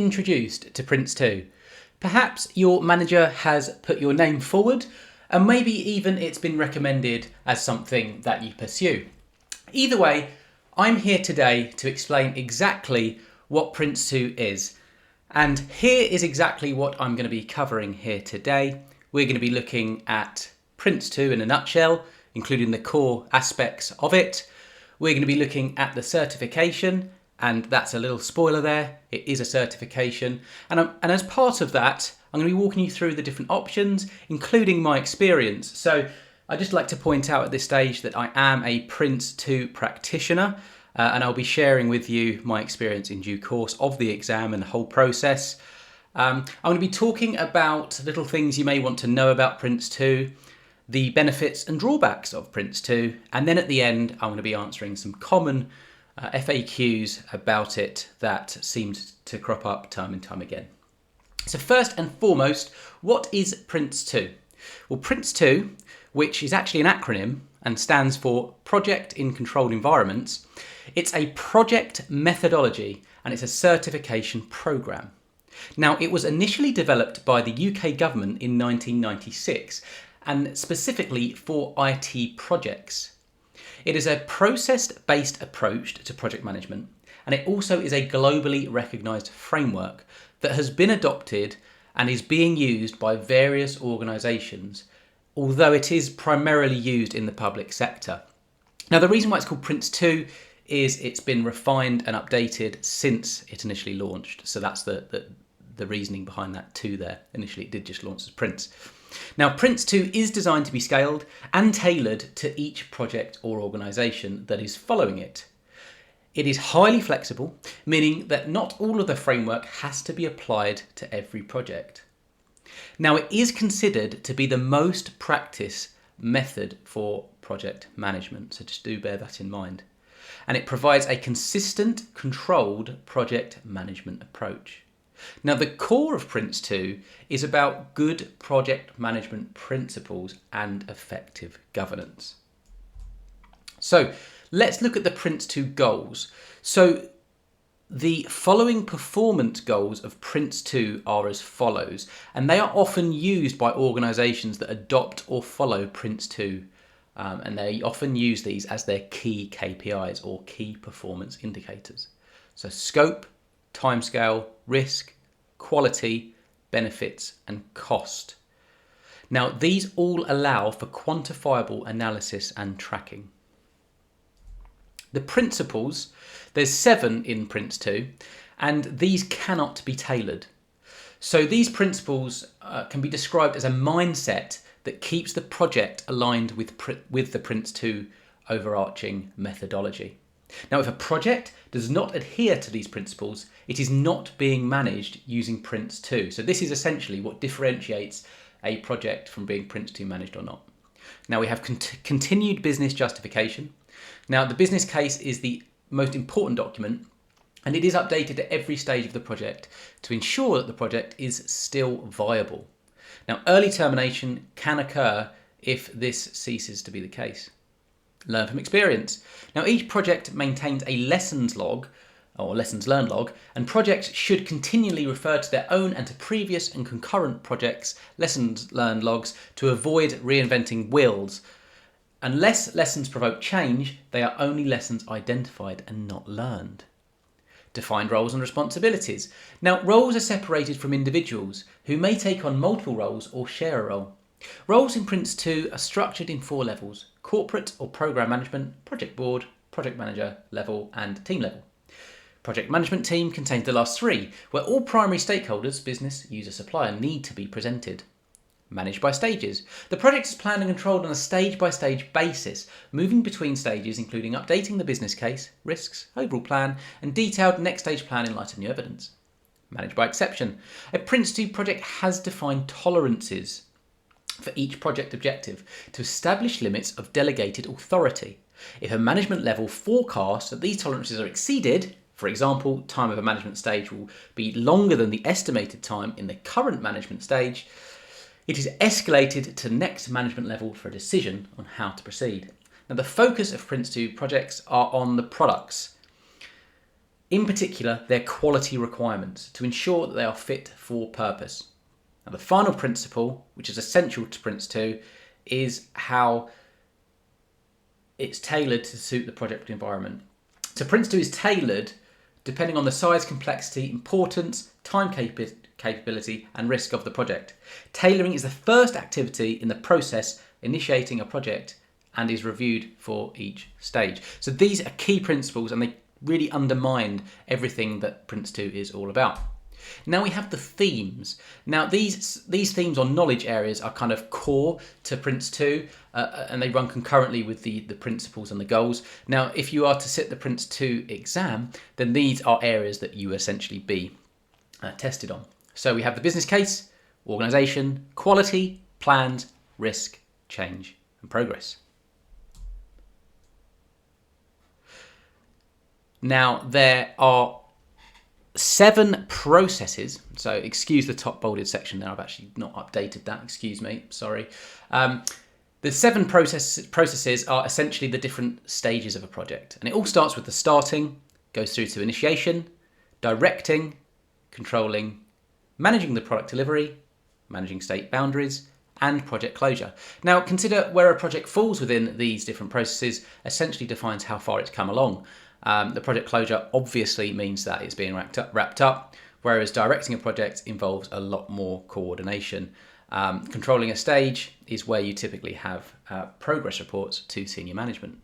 introduced to Prince2. Perhaps your manager has put your name forward, and maybe even it's been recommended as something that you pursue. Either way, I'm here today to explain exactly what Prince2 is. And here is exactly what I'm going to be covering here today. We're going to be looking at Prince2 in a nutshell, including the core aspects of it. We're going to be looking at the certification, and that's a little spoiler there. It is a certification. And as part of that, I'm going to be walking you through the different options, including my experience. So I'd just like to point out at this stage that I am a Prince2 practitioner, and I'll be sharing with you my experience in due course of the exam and the whole process. I'm going to be talking about little things you may want to know about Prince2, the benefits and drawbacks of Prince2, and then at the end I'm going to be answering some common FAQs about it that seemed to crop up time and time again. So first and foremost, what is Prince2? Well, Prince2, which is actually an acronym and stands for Project in Controlled Environments, it's a project methodology and it's a certification program. Now, it was initially developed by the UK government in 1996 and specifically for IT projects. It is a process-based approach to project management, and it also is a globally recognised framework that has been adopted and is being used by various organisations, although it is primarily used in the public sector. Now, the reason why it's called Prince2 is it's been refined and updated since it initially launched. So that's the reasoning behind that too there. Initially, it did just launch as Prince. Now, Prince2 is designed to be scaled and tailored to each project or organisation that is following it. It is highly flexible, meaning that not all of the framework has to be applied to every project. Now, it is considered to be the most practiced method for project management, so just do bear that in mind. And it provides a consistent, controlled project management approach. Now, the core of Prince2 is about good project management principles and effective governance. So let's look at the Prince2 goals. So the following performance goals of Prince2 are as follows, and they are often used by organisations that adopt or follow Prince2, and they often use these as their key KPIs or key performance indicators. So scope, timescale, risk, quality, benefits, and cost. Now, these all allow for quantifiable analysis and tracking. The principles, there's 7 in Prince2, and these cannot be tailored. So these principles can be described as a mindset that keeps the project aligned with the Prince2 overarching methodology. Now, if a project does not adhere to these principles, it is not being managed using Prince2. So this is essentially what differentiates a project from being Prince2 managed or not. Now, we have continued business justification. Now, the business case is the most important document, and it is updated at every stage of the project to ensure that the project is still viable. Now, early termination can occur if this ceases to be the case. Learn from experience. Now, each project maintains a lessons log or lessons learned log, and projects should continually refer to their own and to previous and concurrent projects' lessons learned logs to avoid reinventing wheels. Unless lessons provoke change, they are only lessons identified and not learned. Defined roles and responsibilities. Now, roles are separated from individuals who may take on multiple roles or share a role. Roles in Prince2 are structured in 4 levels: corporate or program management, project board, project manager level, and team level. Project management team contains the last 3, where all primary stakeholders, business, user, supplier, need to be presented. Managed by stages. The project is planned and controlled on a stage-by-stage basis, moving between stages including updating the business case, risks, overall plan, and detailed next stage plan in light of new evidence. Managed by exception. A Prince2 project has defined tolerances for each project objective to establish limits of delegated authority. If a management level forecasts that these tolerances are exceeded, for example, time of a management stage will be longer than the estimated time in the current management stage, it is escalated to the next management level for a decision on how to proceed. Now, the focus of Prince2 projects are on the products. In particular, their quality requirements to ensure that they are fit for purpose. Now, the final principle, which is essential to Prince2, is how it's tailored to suit the project environment. So Prince2 is tailored depending on the size, complexity, importance, time capability, and risk of the project. Tailoring is the first activity in the process initiating a project and is reviewed for each stage. So these are key principles and they really undermine everything that Prince2 is all about. Now we have the themes. Now these themes or knowledge areas are kind of core to Prince2 and they run concurrently with the principles and the goals. Now if you are to sit the Prince2 exam, then these are areas that you essentially be tested on. So we have the business case, organisation, quality, plans, risk, change and progress. Now there are 7 processes, so excuse the top bolded section there, I've actually not updated that, excuse me, sorry. The 7 processes are essentially the different stages of a project, and it all starts with the starting, goes through to initiation, directing, controlling, managing the product delivery, managing state boundaries, and project closure. Now consider where a project falls within these different processes essentially defines how far it's come along. The project closure obviously means that it's being wrapped up, whereas directing a project involves a lot more coordination. Controlling a stage is where you typically have progress reports to senior management.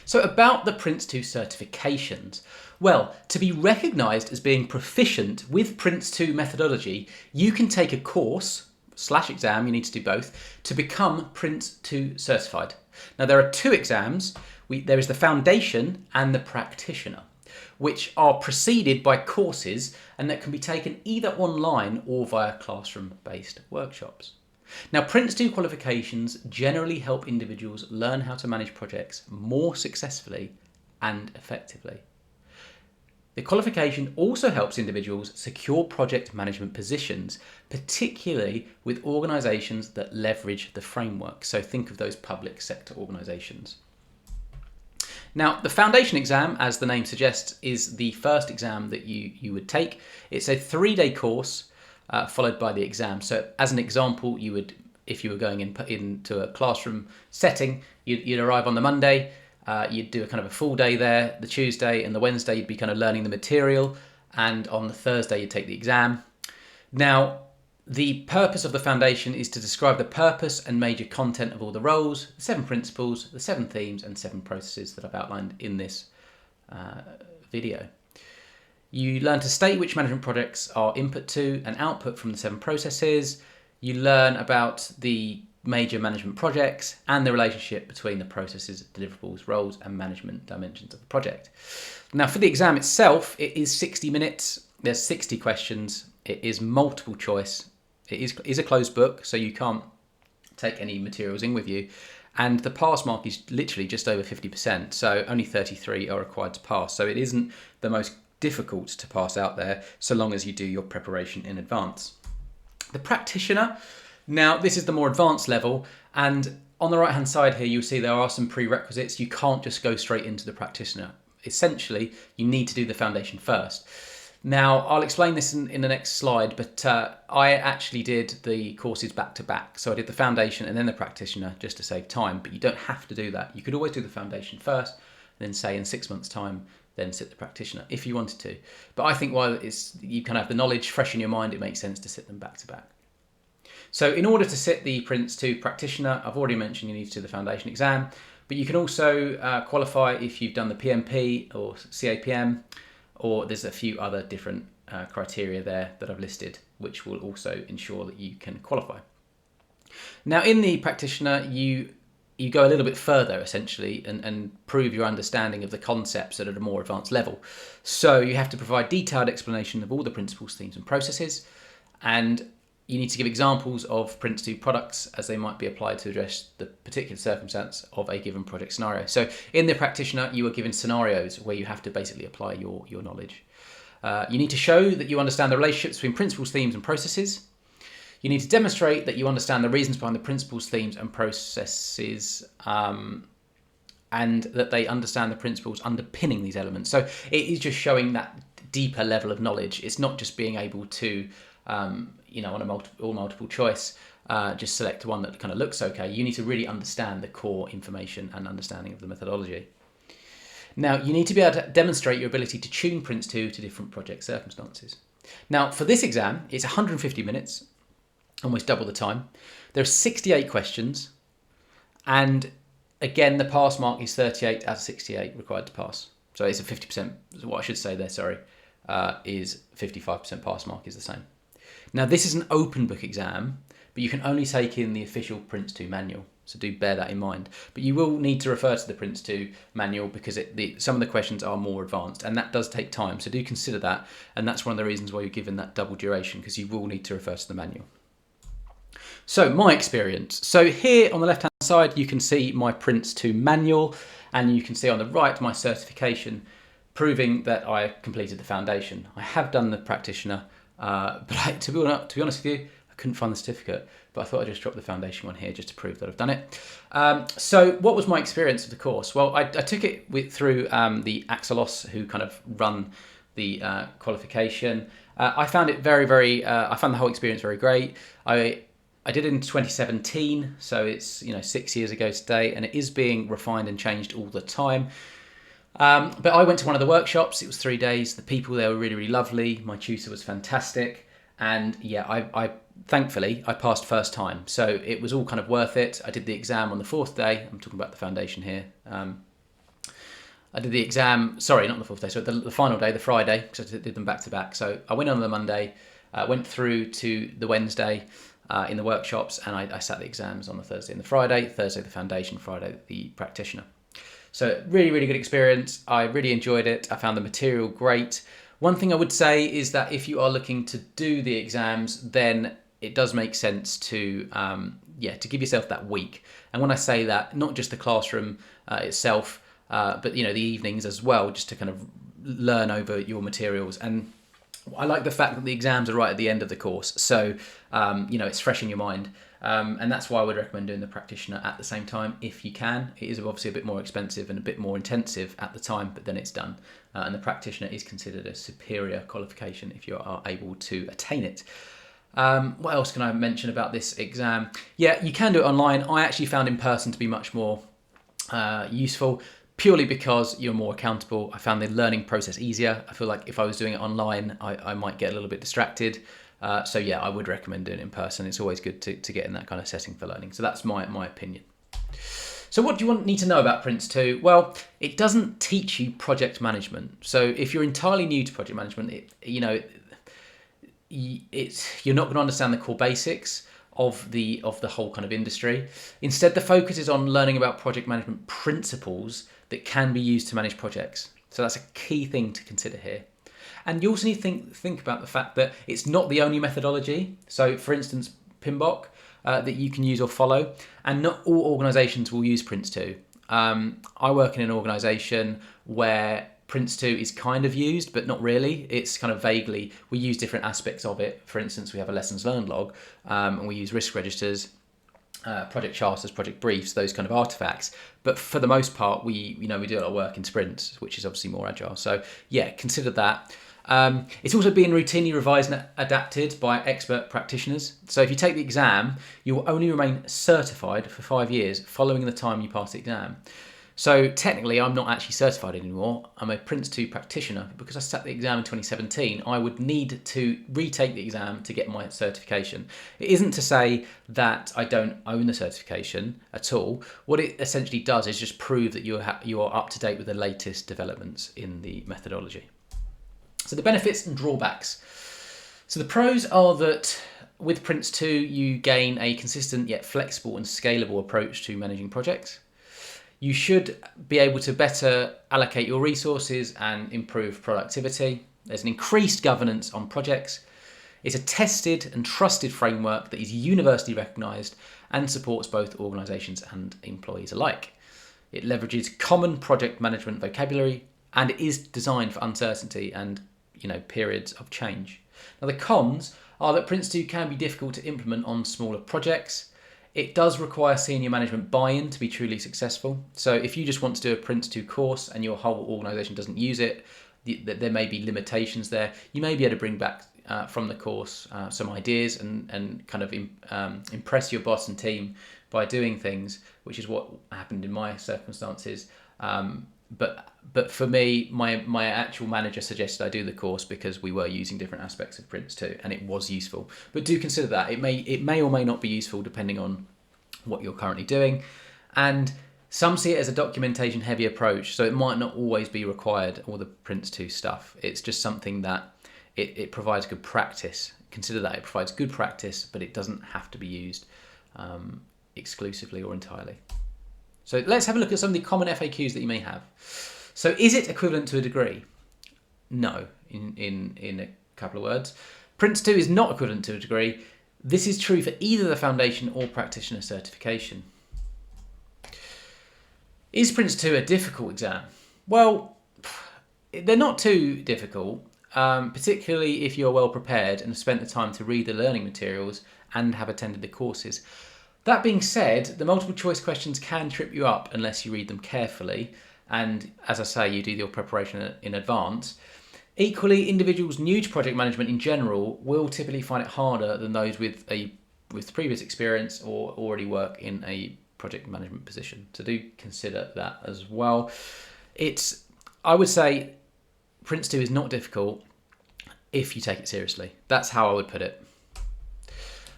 So about the Prince2 certifications. Well, to be recognised as being proficient with Prince2 methodology, you can take a course / exam, you need to do both, to become Prince2 certified. Now there are 2 exams. There is the Foundation and the Practitioner, which are preceded by courses and that can be taken either online or via classroom-based workshops. Now, Prince2 qualifications generally help individuals learn how to manage projects more successfully and effectively. The qualification also helps individuals secure project management positions, particularly with organisations that leverage the framework. So think of those public sector organisations. Now, the Foundation exam, as the name suggests, is the first exam that you would take. It's a 3-day course followed by the exam. So as an example, you would, if you were going into a classroom setting, you'd arrive on the Monday, you'd do a kind of a full day there. The Tuesday and the Wednesday, you'd be kind of learning the material. And on the Thursday, you'd take the exam. Now, the purpose of the Foundation is to describe the purpose and major content of all the roles, the 7 principles, the 7 themes and 7 processes that I've outlined in this video. You learn to state which management projects are input to and output from the 7 processes. You learn about the major management projects and the relationship between the processes, deliverables, roles and management dimensions of the project. Now for the exam itself, it is 60 minutes, there's 60 questions, it is multiple choice. It is a closed book, so you can't take any materials in with you. And the pass mark is literally just over 50%, so only 33 are required to pass. So it isn't the most difficult to pass out there, so long as you do your preparation in advance. The Practitioner, now this is the more advanced level, and on the right-hand side here, you'll see there are some prerequisites. You can't just go straight into the Practitioner. Essentially, you need to do the Foundation first. Now, I'll explain this in the next slide, but I actually did the courses back to back. So I did the Foundation and then the Practitioner just to save time, but you don't have to do that. You could always do the Foundation first, and then say in 6 months' time, then sit the Practitioner if you wanted to. But I think while you kind of have the knowledge fresh in your mind, it makes sense to sit them back to back. So in order to sit the Prince2 Practitioner, I've already mentioned you need to do the Foundation exam, but you can also qualify if you've done the PMP or CAPM, or there's a few other different criteria there that I've listed, which will also ensure that you can qualify. Now in the Practitioner, you go a little bit further essentially and prove your understanding of the concepts at a more advanced level. So you have to provide detailed explanation of all the principles, themes and processes, and you need to give examples of Prince2 products as they might be applied to address the particular circumstance of a given project scenario. So in the Practitioner, you are given scenarios where you have to basically apply your knowledge. You need to show that you understand the relationships between principles, themes and processes. You need to demonstrate that you understand the reasons behind the principles, themes and processes and that they understand the principles underpinning these elements. So it is just showing that deeper level of knowledge. It's not just being able to, on a multiple choice, just select one that kind of looks okay. You need to really understand the core information and understanding of the methodology. Now, you need to be able to demonstrate your ability to tune Prince2 to different project circumstances. Now, for this exam, it's 150 minutes, almost double the time. There are 68 questions, and again, the pass mark is 38 out of 68 required to pass. So it's a 50%, what I should say there, sorry, is 55% pass mark is the same. Now, this is an open book exam, but you can only take in the official Prince2 manual. So do bear that in mind. But you will need to refer to the Prince2 manual because some of the questions are more advanced, and that does take time. So do consider that. And that's one of the reasons why you're given that double duration, because you will need to refer to the manual. So my experience. So here on the left-hand side, you can see my Prince2 manual, and you can see on the right my certification proving that I completed the foundation. I have done the practitioner, but to be honest with you, I couldn't find the certificate, but I thought I'd just drop the foundation one here just to prove that I've done it. So what was my experience of the course? Well, I took it through the Axelos, who kind of run the qualification. I found it I found the whole experience very great. I did it in 2017, so it's 6 years ago today, and it is being refined and changed all the time. But I went to one of the workshops. It was 3 days. The people there were really, really lovely. My tutor was fantastic. And yeah, I thankfully, I passed first time. So it was all kind of worth it. I did the exam on the 4th day. I'm talking about the foundation here. I did the exam, sorry, not the 4th day, so the final day, the Friday, because I did them back to back. So I went on the Monday, went through to the Wednesday in the workshops, and I sat the exams on the Thursday and the Friday. Thursday, the foundation, Friday, the practitioner. So really, really good experience. I really enjoyed it. I found the material great. One thing I would say is that if you are looking to do the exams, then it does make sense to give yourself that week. And when I say that, not just the classroom itself, but the evenings as well, just to kind of learn over your materials. And I like the fact that the exams are right at the end of the course, so it's fresh in your mind. And that's why I would recommend doing the practitioner at the same time if you can. It is obviously a bit more expensive and a bit more intensive at the time, but then it's done. And the practitioner is considered a superior qualification if you are able to attain it. What else can I mention about this exam? Yeah, you can do it online. I actually found in person to be much more useful, purely because you're more accountable. I found the learning process easier. I feel like if I was doing it online, I might get a little bit distracted. So yeah, I would recommend doing it in person. It's always good to get in that kind of setting for learning. So that's my opinion. So what do you need to know about Prince2? Well, it doesn't teach you project management. So if you're entirely new to project management, you're not going to understand the core basics of the whole kind of industry. Instead, the focus is on learning about project management principles that can be used to manage projects. So that's a key thing to consider here. And you also need to think about the fact that it's not the only methodology. So for instance, PMBOK that you can use or follow, and not all organisations will use Prince2. I work in an organisation where Prince2 is kind of used, but not really. It's kind of vaguely, we use different aspects of it. For instance, we have a lessons learned log, and we use risk registers, project charters, project briefs, those kind of artifacts. But for the most part, we do a lot of work in sprints, which is obviously more agile. So yeah, consider that. It's also being routinely revised and adapted by expert practitioners. So if you take the exam, you will only remain certified for 5 years following the time you pass the exam. So technically, I'm not actually certified anymore. I'm a Prince2 practitioner, but because I sat the exam in 2017, I would need to retake the exam to get my certification. It isn't to say that I don't own the certification at all. What it essentially does is just prove that you are up to date with the latest developments in the methodology. So the benefits and drawbacks. So the pros are that with Prince2, you gain a consistent yet flexible and scalable approach to managing projects. You should be able to better allocate your resources and improve productivity. There's an increased governance on projects. It's a tested and trusted framework that is universally recognised and supports both organisations and employees alike. It leverages common project management vocabulary, and it is designed for uncertainty and periods of change. Now the cons are that Prince2 can be difficult to implement on smaller projects. It does require senior management buy-in to be truly successful. So if you just want to do a Prince2 course and your whole organisation doesn't use it, there may be limitations there. You may be able to bring back from the course some ideas and kind of impress your boss and team by doing things, which is what happened in my circumstances. But for me, my actual manager suggested I do the course because we were using different aspects of Prince2 and it was useful. But do consider that it may or may not be useful depending on what you're currently doing. And some see it as a documentation heavy approach, so it might not always be required, all the Prince2 stuff. It's just something that it provides good practice. Consider that it provides good practice, but it doesn't have to be used exclusively or entirely. So let's have a look at some of the common FAQs that you may have. So is it equivalent to a degree? No, in a couple of words. Prince2 is not equivalent to a degree. This is true for either the Foundation or Practitioner certification. Is Prince2 a difficult exam? Well, they're not too difficult, particularly if you're well prepared and have spent the time to read the learning materials and have attended the courses. That being said, the multiple choice questions can trip you up unless you read them carefully. And as I say, you do your preparation in advance. Equally, individuals new to project management in general will typically find it harder than those with previous experience or already work in a project management position. So do consider that as well. I would say Prince2 is not difficult if you take it seriously. That's how I would put it.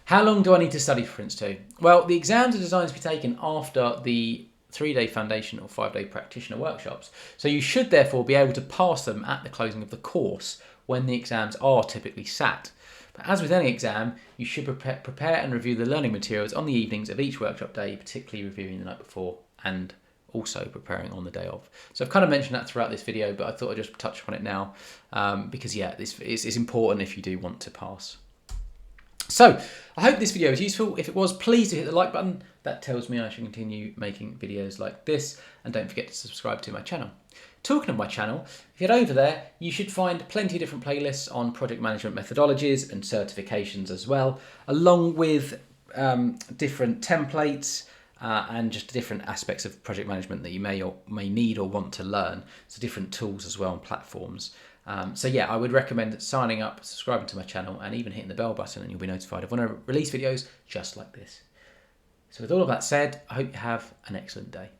How long do I need to study for Prince2? Well, the exams are designed to be taken after the 3-day Foundation or 5-day Practitioner workshops. So you should therefore be able to pass them at the closing of the course when the exams are typically sat. But as with any exam, you should prepare and review the learning materials on the evenings of each workshop day, particularly reviewing the night before and also preparing on the day of. So I've kind of mentioned that throughout this video, but I thought I'd just touch upon it now because yeah, this is important if you do want to pass. So, I hope this video was useful. If it was, please do hit the like button. That tells me I should continue making videos like this. And don't forget to subscribe to my channel. Talking of my channel, if you head over there, you should find plenty of different playlists on project management methodologies and certifications as well, along with different templates and just different aspects of project management that you may need or want to learn. So different tools as well and platforms. So yeah, I would recommend signing up, subscribing to my channel, and even hitting the bell button, and you'll be notified of when I release videos just like this. So with all of that said, I hope you have an excellent day.